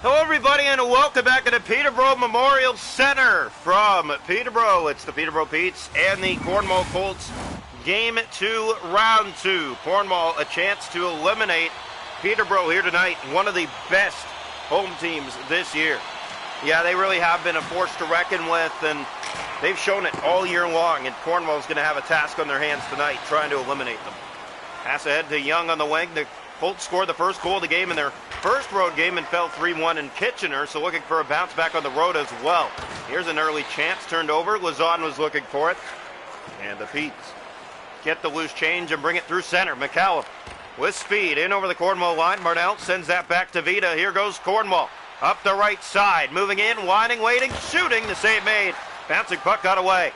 Hello everybody and welcome back to the Peterborough Memorial Center from Peterborough. It's the Peterborough Petes and the Cornwall Colts Game 2, Round 2. Cornwall a chance to eliminate Peterborough here tonight, one of the best home teams this year. Yeah, they really have been a force to reckon with, and they've shown it all year long, and Cornwall's going to have a task on their hands tonight trying to eliminate them. Pass ahead to Young on the wing. The Colts scored the first goal of the game in their first road game and fell 3-1 in Kitchener, so looking for a bounce back on the road as well. Here's an early chance turned over. Lazon was looking for it. And the Petes get the loose change and bring it through center. McCallum with speed in over the Cornwall line. Marnell sends that back to Vita. Here goes Cornwall. Up the right side. Moving in, winding, waiting, shooting. The save made. Bouncing puck got away.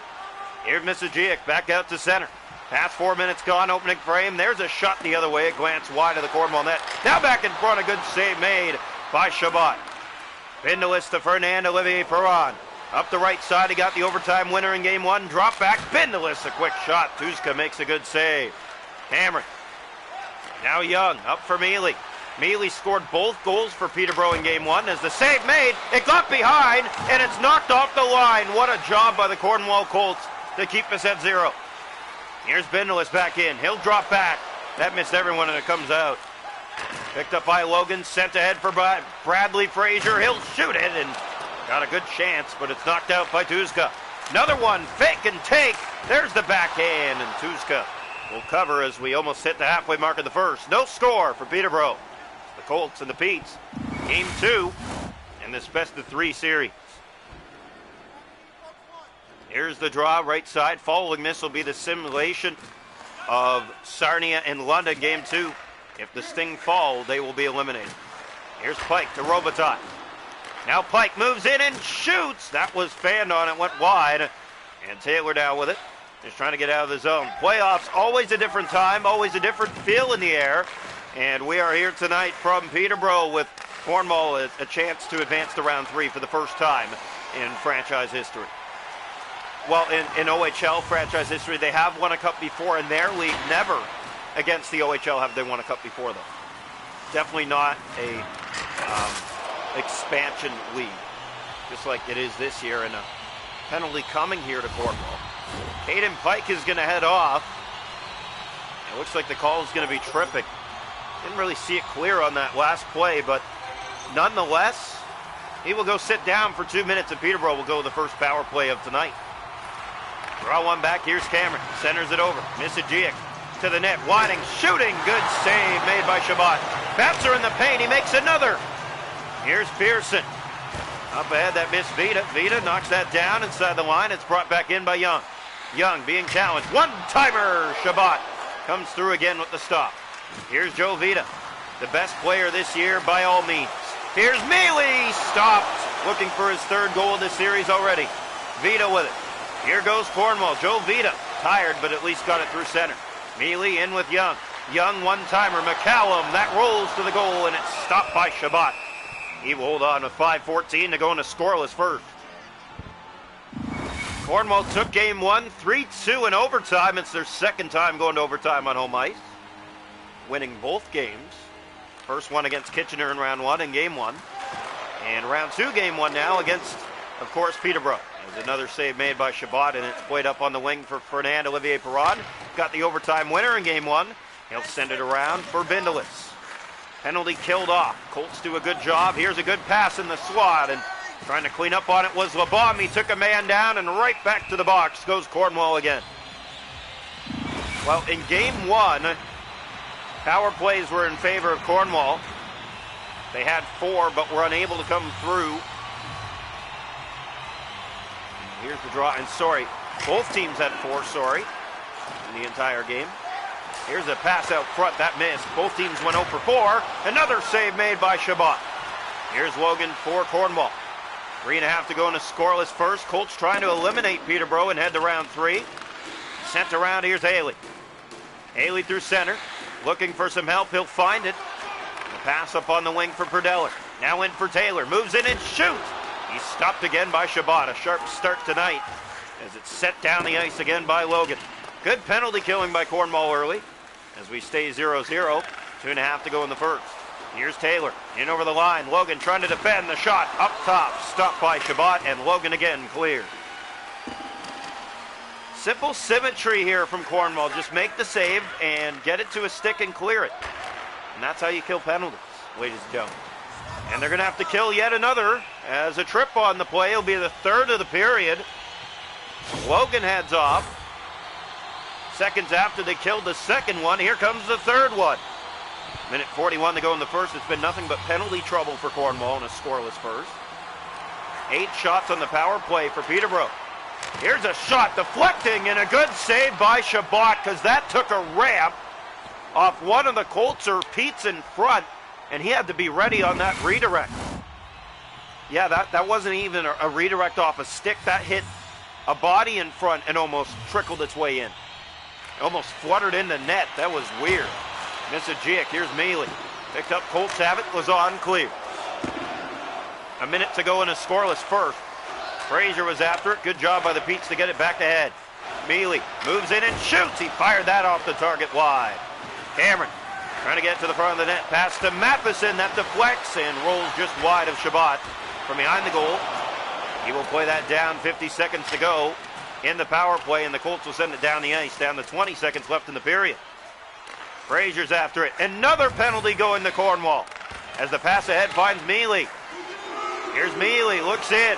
Here's Misijic back out to center. Past 4 minutes gone, opening frame. There's a shot the other way. A glance wide of the Cornwall net. Now back in front, a good save made by Chabot. Bindelis to Fernand Olivier Perron. Up the right side, he got the overtime winner in game one. Drop back, Bindelis, a quick shot. Tuzka makes a good save. Cameron. Now Young, up for Mealy. Mealy scored both goals for Peterborough in game one. As the save made, it got behind, and it's knocked off the line. What a job by the Cornwall Colts to keep us at 0. Here's Bindelis back in. He'll drop back. That missed everyone and it comes out. Picked up by Logan. Sent ahead for Bradley Frazier. He'll shoot it and got a good chance, but it's knocked out by Tuzka. Another one. Fake and take. There's the backhand, and Tuzka will cover as we almost hit the halfway mark of the first. No score for Peterborough. The Colts and the Petes. Game 2 in this best-of-3 series. Here's the draw, right side. Following this will be the simulation of Sarnia and London, game 2. If the Sting fall, they will be eliminated. Here's Pike to Robitaille. Now Pike moves in and shoots. That was fanned on, it went wide. And Taylor down with it. Just trying to get out of the zone. Playoffs, always a different time, always a different feel in the air. And we are here tonight from Peterborough with Cornwall a chance to advance to round 3 for the first time in franchise history. Well, in OHL franchise history, they have won a cup before in their league. Never against the OHL have they won a cup before, though. Definitely not a expansion league, just like it is this year. And a penalty coming here to Cornwall. Caden Pike is going to head off. It looks like the call is going to be tripping. Didn't really see it clear on that last play, but nonetheless, he will go sit down for 2 minutes, and Peterborough will go with the first power play of tonight. Draw one back. Here's Cameron. Centers it over. Misijic to the net. Winding. Shooting. Good save made by Chabot. Bouncer in the paint. He makes another. Here's Pearson. Up ahead. That missed Vita. Vita knocks that down inside the line. It's brought back in by Young. Young being challenged. One-timer. Chabot comes through again with the stop. Here's Joe Vita. The best player this year by all means. Here's Mealy. Stopped. Looking for his third goal of this series already. Vita with it. Here goes Cornwall. Joe Vita, tired, but at least got it through center. Mealy in with Young. Young one-timer. McCallum, that rolls to the goal, and it's stopped by Chabot. He will hold on with 5:14 to go into scoreless first. Cornwall took game 1, 3-2 in overtime. It's their second time going to overtime on home ice. Winning both games. First one against Kitchener in round 1 in game 1. And round 2, game 1 now against, of course, Peterborough. There's another save made by Chabot, and it's played up on the wing for Fernand Olivier Perron. Got the overtime winner in game 1. He'll send it around for Bindelis. Penalty killed off. Colts do a good job. Here's a good pass in the slot, and trying to clean up on it was LeBom. He took a man down, and right back to the box goes Cornwall again. Well, in game 1, power plays were in favor of Cornwall. They had 4, but were unable to come through. Here's the draw, and both teams had 4, in the entire game. Here's a pass out front, that missed. Both teams went 0 for 4. Another save made by Chabot. Here's Logan for Cornwall. 3.5 to go in a scoreless first. Colts trying to eliminate Peterborough and head to round 3. Sent around, here's Haley. Haley through center, looking for some help, he'll find it. The pass up on the wing for Perdeller. Now in for Taylor, moves in and shoots. He's stopped again by Chabot. A sharp start tonight as it's set down the ice again by Logan. Good penalty killing by Cornwall early as we stay 0-0. 2.5 to go in the first. Here's Here's Taylor, in over the line. Logan trying to defend the shot, up top, stopped by Shabbat, and Logan again cleared. Simple symmetry here from Cornwall. Just make the save and get it to a stick and clear it. And that's how you kill penalties, ladies and gentlemen. And they're going to have to kill yet another as a trip on the play. It'll be the third of the period. Logan heads off. Seconds after they killed the second one, here comes the third one. Minute 41 to go in the first. It's been nothing but penalty trouble for Cornwall in a scoreless first. 8 shots on the power play for Peterborough. Here's a shot deflecting and a good save by Shabbat because that took a ramp off one of the Colts or Pete's in front, and he had to be ready on that redirect. Yeah, that wasn't even a redirect off a stick. That hit a body in front and almost trickled its way in. Almost fluttered in the net. That was weird. Misajic, here's Mealy. Picked up Colts have it, was on clear. A minute to go in a scoreless first. Frazier was after it. Good job by the Petes to get it back ahead. Mealy moves in and shoots. He fired that off the target wide. Cameron trying to get to the front of the net. Pass to Matheson. That deflects and rolls just wide of Shabbat from behind the goal. He will play that down. 50 seconds to go in the power play, and the Colts will send it down the ice. Down to 20 seconds left in the period. Frazier's after it. Another penalty going to Cornwall as the pass ahead finds Mealy. Here's Mealy, looks in,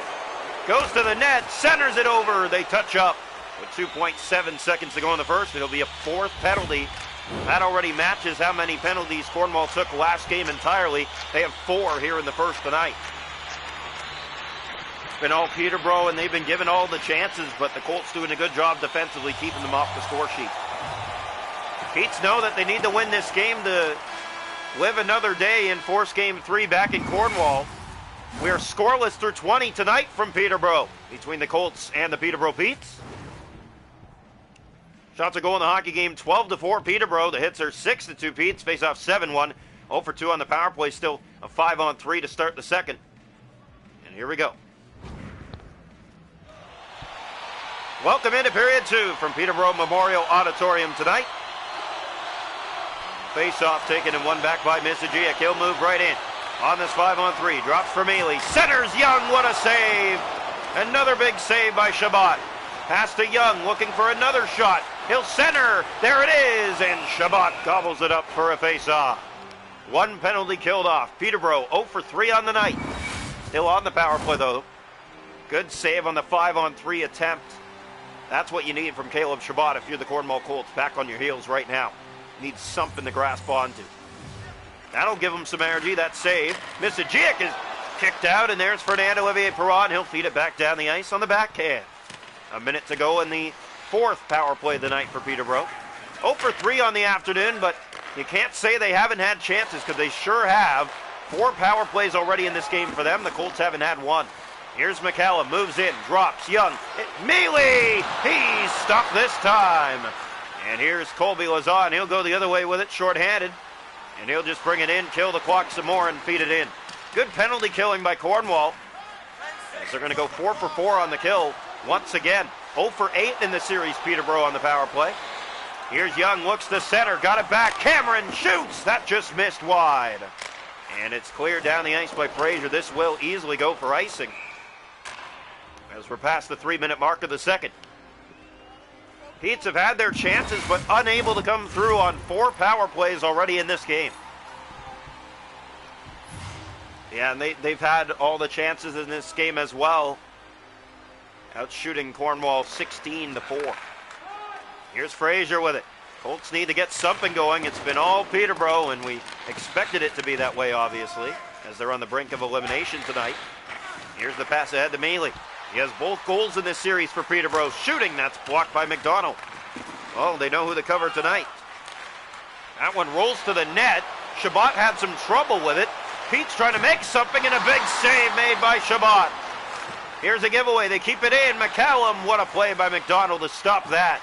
goes to the net, centers it over. They touch up with 2.7 seconds to go in the first. It'll be a 4th penalty. That already matches how many penalties Cornwall took last game entirely. They have 4 here in the first tonight. It's been all Peterborough, and they've been given all the chances, but the Colts doing a good job defensively keeping them off the score sheet. Petes know that they need to win this game to live another day in Force Game 3 back in Cornwall. We are scoreless through 20 tonight from Peterborough between the Colts and the Peterborough Petes. Shots are going in the hockey game 12-4 Peterborough. The hits are 6-2 Petes. Face off 7-1. 0 for 2 on the power play. Still a 5-on-3 to start the second. And here we go. Welcome into period 2 from Peterborough Memorial Auditorium tonight. Face-off taken and won back by Misajic. He'll move right in. On this 5-on-3. Drops for Mealy. Centers Young. What a save. Another big save by Shabbat. Pass to Young. Looking for another shot. He'll center. There it is. And Shabbat gobbles it up for a face-off. 1 penalty killed off. Peterborough 0 for 3 on the night. Still on the power play though. Good save on the 5-on-3 attempt. That's what you need from Caleb Shabbat if you're the Cornwall Colts. Back on your heels right now. Needs something to grasp onto. That'll give him some energy, that save. Misajic is kicked out, and there's Fernand-Olivier Perron. He'll feed it back down the ice on the backhand. A minute to go in the 4th power play of the night for Peterborough. 0 for 3 on the afternoon, but you can't say they haven't had chances because they sure have. 4 power plays already in this game for them. The Colts haven't had 1. Here's McCallum, moves in, drops, Young. Mealy! He's stopped this time. And here's Colby Lazan. He'll go the other way with it, shorthanded. And he'll just bring it in, kill the clock some more, and feed it in. Good penalty killing by Cornwall. As they're going to go 4 for 4 on the kill once again. 0 for 8 in the series, Peterborough on the power play. Here's Young, looks to center, got it back. Cameron shoots. That just missed wide. And it's cleared down the ice by Frazier. This will easily go for icing, as we're past the 3-minute mark of the second. Petes have had their chances, but unable to come through on 4 power plays already in this game. Yeah, and they've had all the chances in this game as well. Out shooting Cornwall 16-4. Here's Frazier with it. Colts need to get something going. It's been all Peterborough, and we expected it to be that way, obviously, as they're on the brink of elimination tonight. Here's the pass ahead to Mealy. He has both goals in this series for Peterborough. Shooting, that's blocked by McDonald. Oh, they know who to cover tonight. That one rolls to the net. Shabbat had some trouble with it. Pete's trying to make something, and a big save made by Shabbat. Here's a giveaway. They keep it in. McCallum, what a play by McDonald to stop that.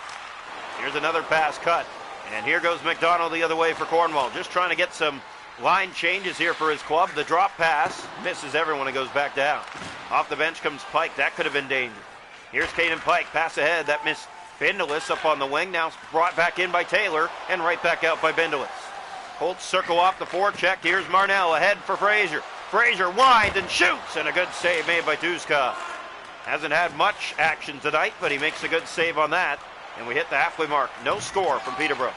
Here's another pass cut. And here goes McDonald the other way for Cornwall. Just trying to get some line changes here for his club. The drop pass misses everyone and goes back down. Off the bench comes Pike. That could have been danger. Here's Caden Pike. Pass ahead. That missed Bindelis up on the wing. Now brought back in by Taylor and right back out by Bindelis. Colts circle off the forecheck. Here's Marnell ahead for Frazier. Frazier winds and shoots, and a good save made by Tuska. Hasn't had much action tonight, but he makes a good save on that. And we hit the halfway mark. No score from Peterborough.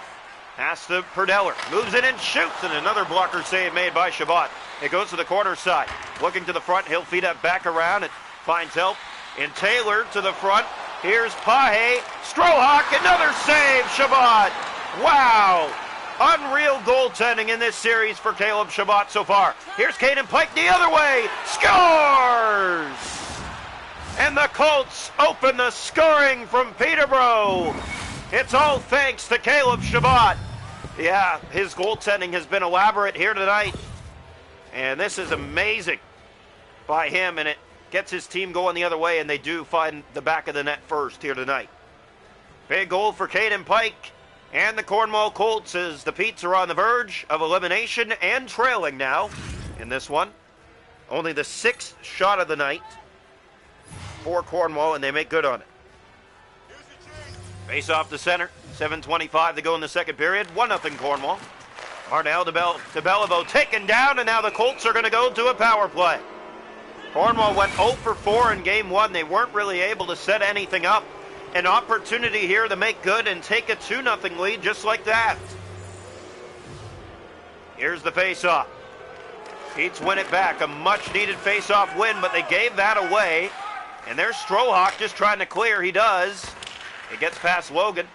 Pass to Perdeller. Moves in and shoots, and another blocker save made by Shabbat. It goes to the corner side. Looking to the front, he'll feed it back around. It finds help in Taylor to the front. Here's Pahe. Strohawk, another save, Shabbat. Wow. Unreal goaltending in this series for Caleb Shabbat so far. Here's Caden Pike the other way. Scores! And the Colts open the scoring from Peterborough. It's all thanks to Caleb Shabbat. Yeah, his goaltending has been elaborate here tonight. And this is amazing by him, and it gets his team going the other way, and they do find the back of the net first here tonight. Big goal for Caden Pike and the Cornwall Colts as the Petes are on the verge of elimination and trailing now in this one. Only the 6th shot of the night for Cornwall, and they make good on it. Face off the center. 7:25 to go in the second period. 1-0 Cornwall. Marnell to Beliveau taken down, and now the Colts are going to go to a power play. Cornwall went 0 for 4 in game 1. They weren't really able to set anything up. An opportunity here to make good and take a 2-0 lead just like that. Here's the face-off. Petes win it back. A much-needed face-off win, but they gave that away. And there's Strohawk just trying to clear. He does. It gets past Logan.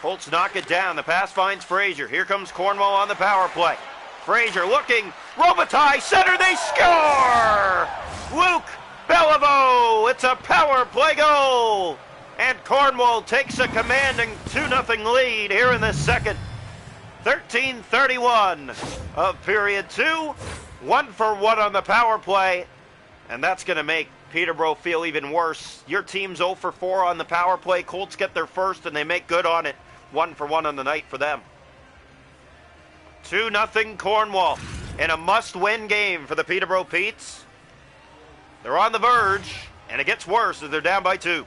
Colts knock it down. The pass finds Frazier. Here comes Cornwall on the power play. Frazier looking. Robitaille, center, they score! Luke Beliveau, it's a power play goal! And Cornwall takes a commanding 2-0 lead here in the second. 13:31 of period 2. 1 for 1 on the power play. And that's going to make Peterborough feel even worse. Your team's 0 for 4 on the power play. Colts get their first, and they make good on it. 1 for 1 on the night for them. 2-0 Cornwall in a must-win game for the Peterborough Petes. They're on the verge, and it gets worse as they're down by 2.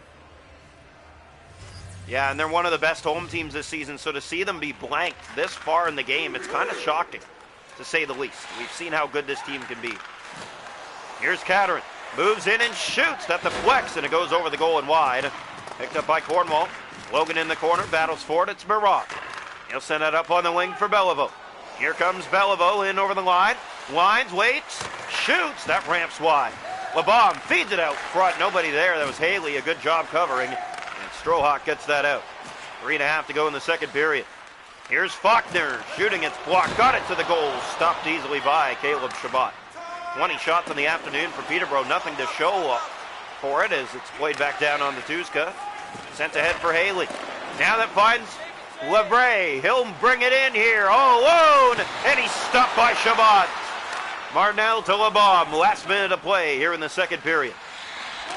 Yeah, and they're one of the best home teams this season, so to see them be blanked this far in the game, it's kind of shocking, to say the least. We've seen how good this team can be. Here's Catterin. Moves in and shoots. That deflects, and it goes over the goal and wide. Picked up by Cornwall. Logan in the corner, battles for it. It's Murat. He'll send it up on the wing for Beliveau. Here comes Beliveau in over the line. Lines, waits, shoots. That ramps wide. LeBomb feeds it out front. Nobody there. That was Haley. A good job covering. And Strohawk gets that out. 3.5 to go in the second period. Here's Faulkner shooting. It's blocked. Got it to the goal. Stopped easily by Caleb Shabbat. 20 shots in the afternoon for Peterborough. Nothing to show for it as it's played back down on the Tuska. Sent ahead for Haley. Now that finds LeBray. He'll bring it in here all alone. And he's stopped by Shabbat. Marnell to LeBomb. Last minute of play here in the second period.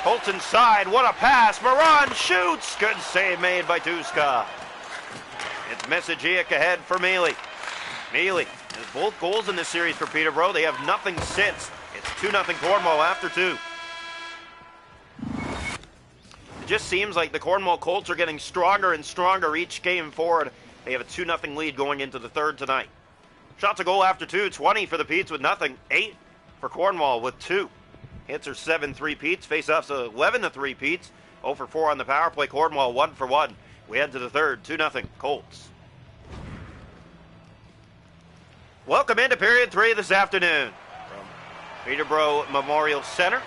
Colts inside. What a pass. Moran shoots. Good save made by Tuska. It's Messagic ahead for Mealy. Mealy has both goals in this series for Peterborough. They have nothing since. It's 2-0 Cornwall after 2. It just seems like the Cornwall Colts are getting stronger and stronger each game forward. They have a 2-0 lead going into the third tonight. Shots a goal after 2. 20 for the Petes with nothing. 8 for Cornwall with 2. Hits are 7-3 Petes. Face-offs 11-3 Petes. 0 for 4 on the power play. Cornwall 1 for 1. We head to the third. 2-0 Colts. Welcome into period 3 this afternoon from Peterborough Memorial Center.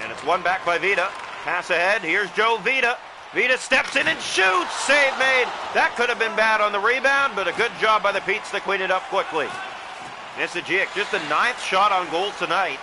And it's won back by Vita. Pass ahead. Here's Joe Vita. Vita steps in and shoots. Save made. That could have been bad on the rebound, but a good job by the Petes to clean it up quickly. Messagic, just the 9th shot on goal tonight.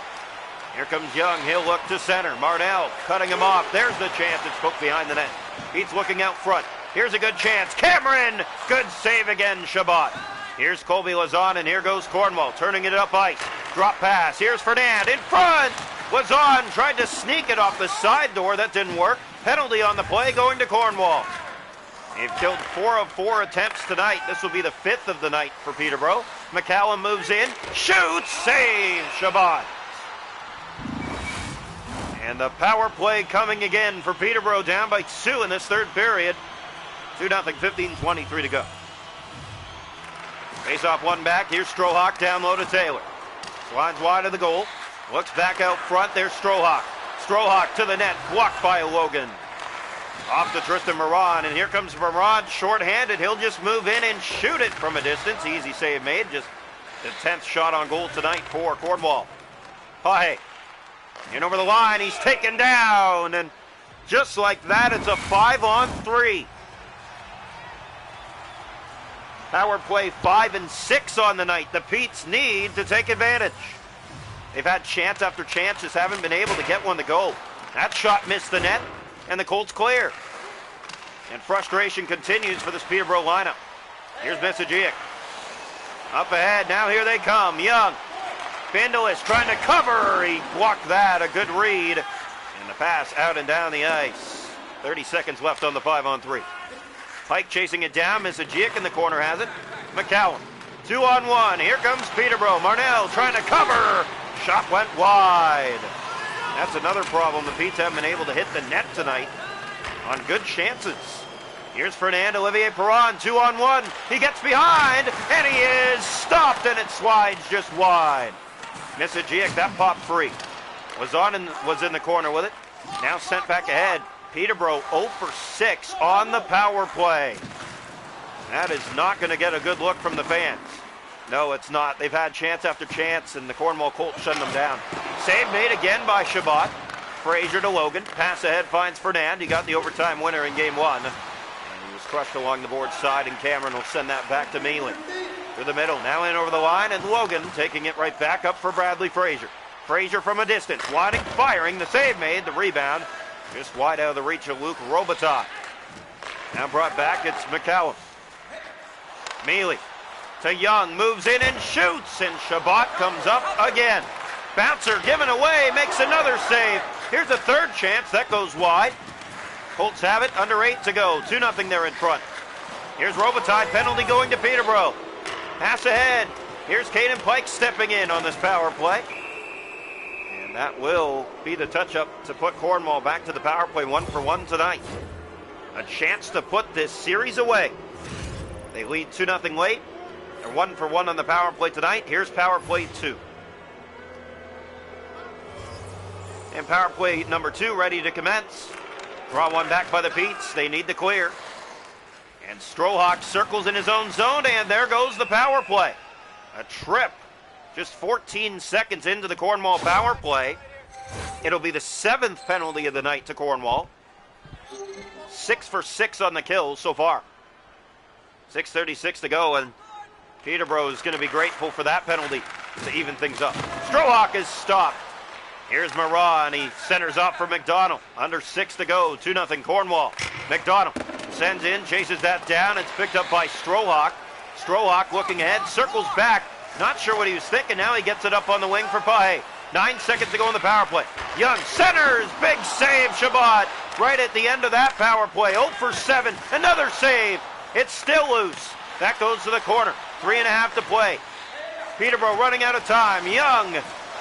Here comes Young. He'll look to center. Marnell cutting him off. There's the chance. It's poked behind the net. Petes looking out front. Here's a good chance. Cameron! Good save again, Shabbat. Here's Colby Lazan, and here goes Cornwall, turning it up ice. Drop pass. Here's Fernand in front. Lazan tried to sneak it off the side door. That didn't work. Penalty on the play going to Cornwall. They've killed 4 of 4 attempts tonight. This will be the 5th of the night for Peterborough. McCallum moves in. Shoots! Save! Shabbat. And the power play coming again for Peterborough, down by 2 in this third period. 2-0, 15:23 to go. Face off one back. Here's Strohawk down low to Taylor. Slides wide of the goal. Looks back out front. There's Strohawk. Strohawk to the net. Blocked by Logan. Off to Tristan Moran. And here comes Moran short-handed. He'll just move in and shoot it from a distance. Easy save made. Just the 10th shot on goal tonight for Cornwall. Pahe. In over the line. He's taken down. And just like that, it's a 5-on-3. Power play 5 and 6 on the night. The Petes need to take advantage. They've had chance after chance, just haven't been able to get one to go. That shot missed the net, and the Colts clear. And frustration continues for this Peterborough lineup. Here's Misajic. Up ahead, now here they come. Young. Bindelis trying to cover. He blocked that, a good read. And the pass out and down the ice. 30 seconds left on the 5-on-3. Pike chasing it down. Misajic in the corner has it. McCallum. 2-on-1. Here comes Peterborough. Marnell trying to cover. Shot went wide. That's another problem. The Petes haven't been able to hit the net tonight on good chances. Here's Fernand Olivier Perron. 2-on-1. He gets behind, and he is stopped, and it slides just wide. Misajic, that popped free. Was in the corner with it. Now sent back ahead. Peterborough 0 for 6 on the power play. That is not going to get a good look from the fans. No, it's not. They've had chance after chance, and the Cornwall Colts shut them down. Save made again by Shabbat. Frazier to Logan. Pass ahead finds Fernand. He got the overtime winner in game 1. And he was crushed along the board side, and Cameron will send that back to Mealy. Through the middle. Now in over the line, and Logan taking it right back up for Bradley Frazier. Frazier from a distance. Winding, firing. The save made. The rebound. Just wide out of the reach of Luke Robitaille. Now brought back, it's McCallum. Mealy to Young, moves in and shoots, and Shabbat comes up again. Bouncer given away, makes another save. Here's a third chance, that goes wide. Colts have it, under 8 to go. 2-0 they're in front. Here's Robitaille, penalty going to Peterborough. Pass ahead. Here's Caden Pike stepping in on this power play. That will be the touch-up to put Cornwall back to the power play 1 for 1 tonight. A chance to put this series away. They lead 2-0 late. They're 1 for 1 on the power play tonight. Here's power play 2. And power play number 2 ready to commence. Draw one back by the Petes. They need the clear. And Strohawk circles in his own zone, and there goes the power play. A trip. Just 14 seconds into the Cornwall power play. It'll be the 7th penalty of the night to Cornwall. 6 for 6 on the kills so far. 6:36 to go, and Peterborough is going to be grateful for that penalty to even things up. Strohawk is stopped. Here's Moran. He centers off for McDonald. Under 6 to go. 2-0 Cornwall. McDonald sends in, chases that down. It's picked up by Strohawk. Strohawk looking ahead, circles back. Not sure what he was thinking. Now he gets it up on the wing for Pahe. 9 seconds to go in the power play. Young centers. Big save, Shabbat. Right at the end of that power play. 0 for 7. Another save. It's still loose. That goes to the corner. 3.5 to play. Peterborough running out of time. Young.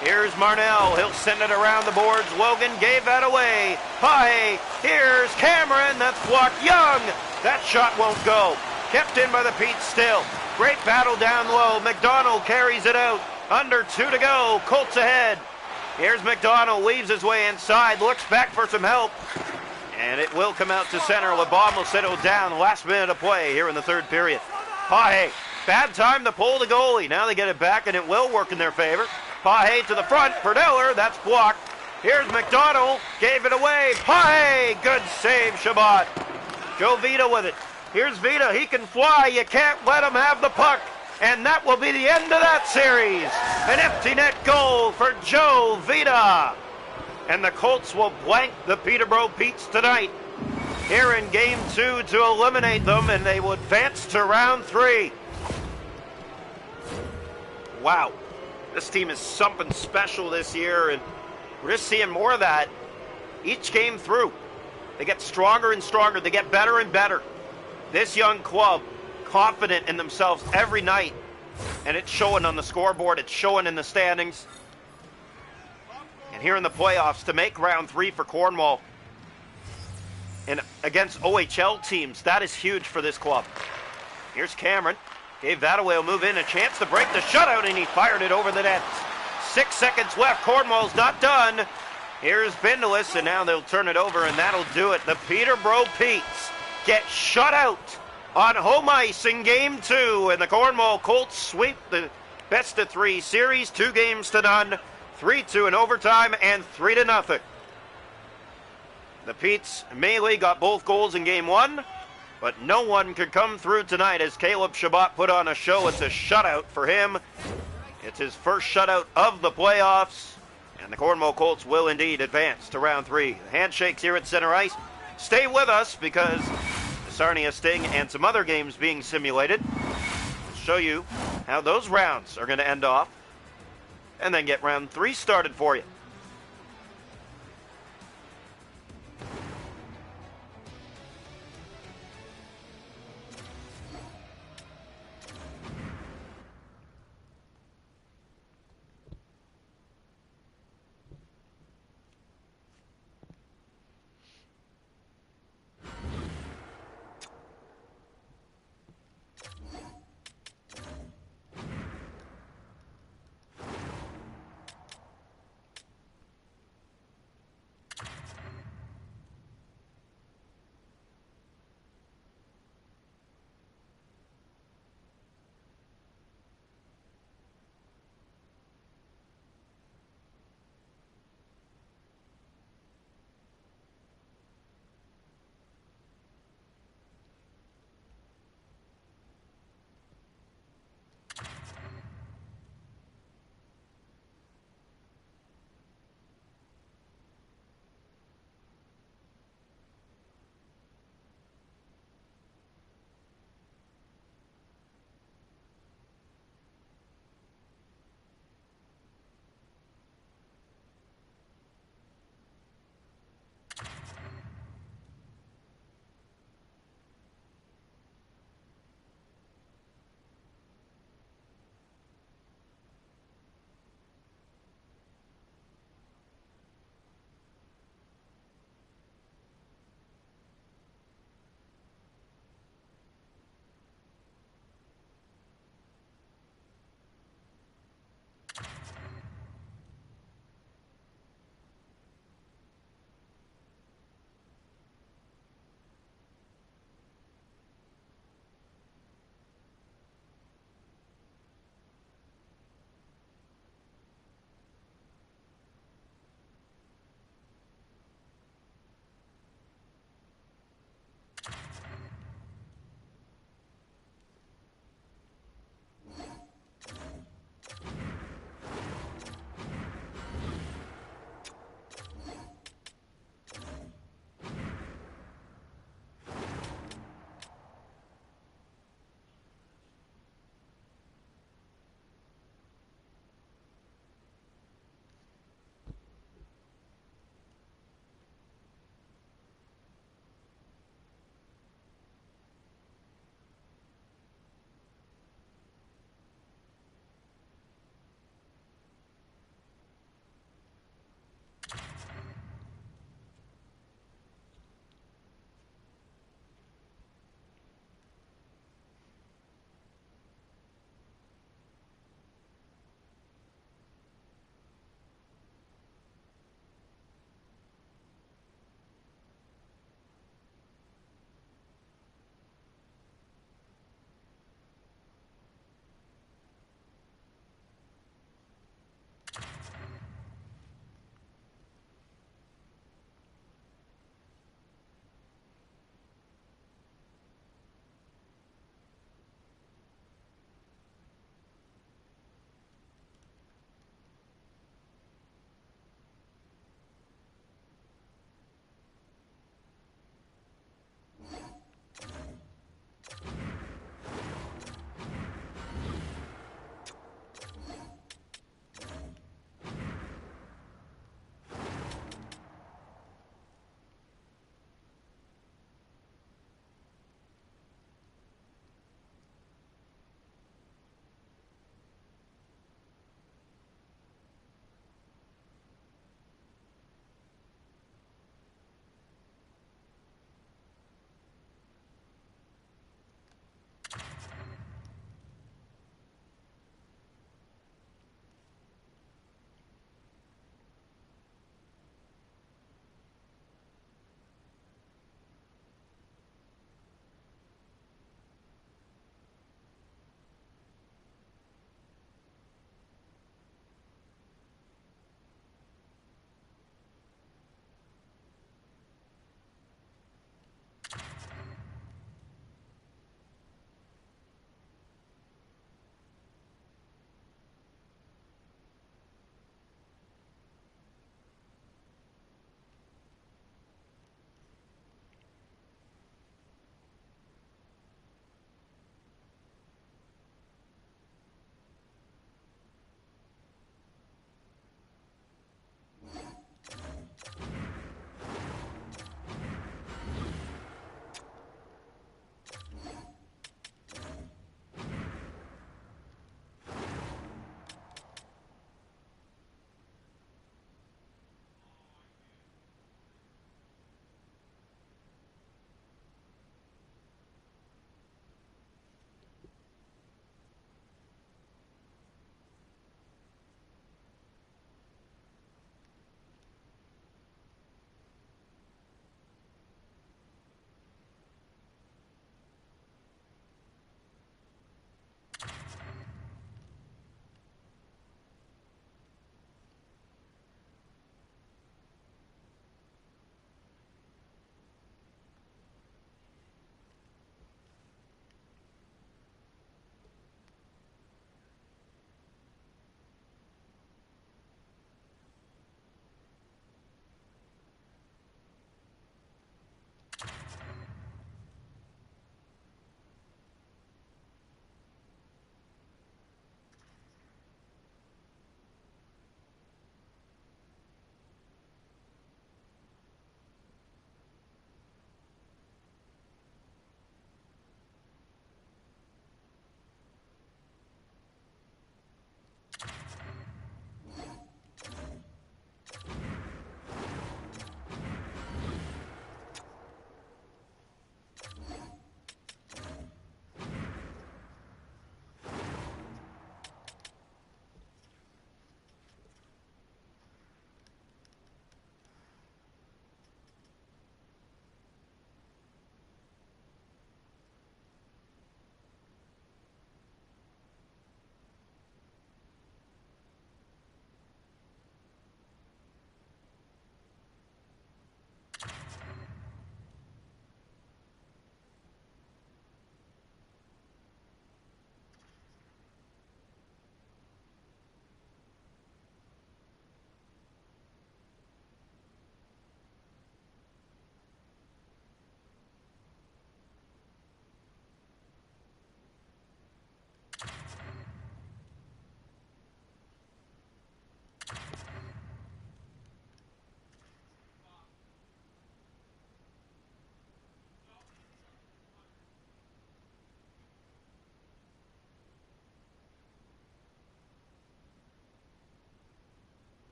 Here's Marnell. He'll send it around the boards. Logan gave that away. Pahe. Here's Cameron. That's blocked. Young. That shot won't go. Kept in by the Petes still. Great battle down low. McDonald carries it out. Under 2 to go. Colts ahead. Here's McDonald. Weaves his way inside. Looks back for some help. And it will come out to center. LeBon will settle down. Last minute of play here in the 3rd period. Pahe. Bad time to pull the goalie. Now they get it back, and it will work in their favor. Pahe to the front. Perdeller. That's blocked. Here's McDonald. Gave it away. Pahe. Good save, Shabbat. Joe Vita with it. Here's Vita. He can fly. You can't let him have the puck. And that will be the end of that series. An empty net goal for Joe Vita. And the Colts will blank the Peterborough Petes tonight. Here in game 2 to eliminate them, and they will advance to round 3. Wow. This team is something special this year, and we're just seeing more of that each game through. They get stronger and stronger. They get better and better. This young club, confident in themselves every night, and it's showing on the scoreboard. It's showing in the standings. And here in the playoffs, to make round 3 for Cornwall, and against OHL teams. That is huge for this club. Here's Cameron. Gave that away. Will move in. A chance to break the shutout, and he fired it over the net. 6 seconds left. Cornwall's not done. Here's Bindelis, and now they'll turn it over, and that'll do it. The Peterborough Petes get shut out on home ice in Game 2, and the Cornwall Colts sweep the best-of-3 series, 2-0, 3-2 in overtime, and 3-0. The Petes mainly got both goals in Game 1, but no one could come through tonight as Caleb Chabot put on a show. It's a shutout for him. It's his first shutout of the playoffs, and the Cornwall Colts will indeed advance to round 3. The handshakes here at center ice. Stay with us because the Sarnia Sting and some other games being simulated. We'll show you how those rounds are going to end off, and then get round 3 started for you.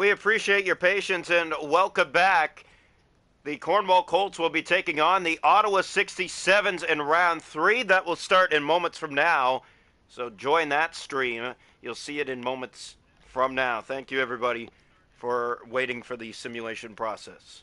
We appreciate your patience and welcome back. The Cornwall Colts will be taking on the Ottawa 67s in round 3. That will start in moments from now. So join that stream. You'll see it in moments from now. Thank you, everybody, for waiting for the simulation process.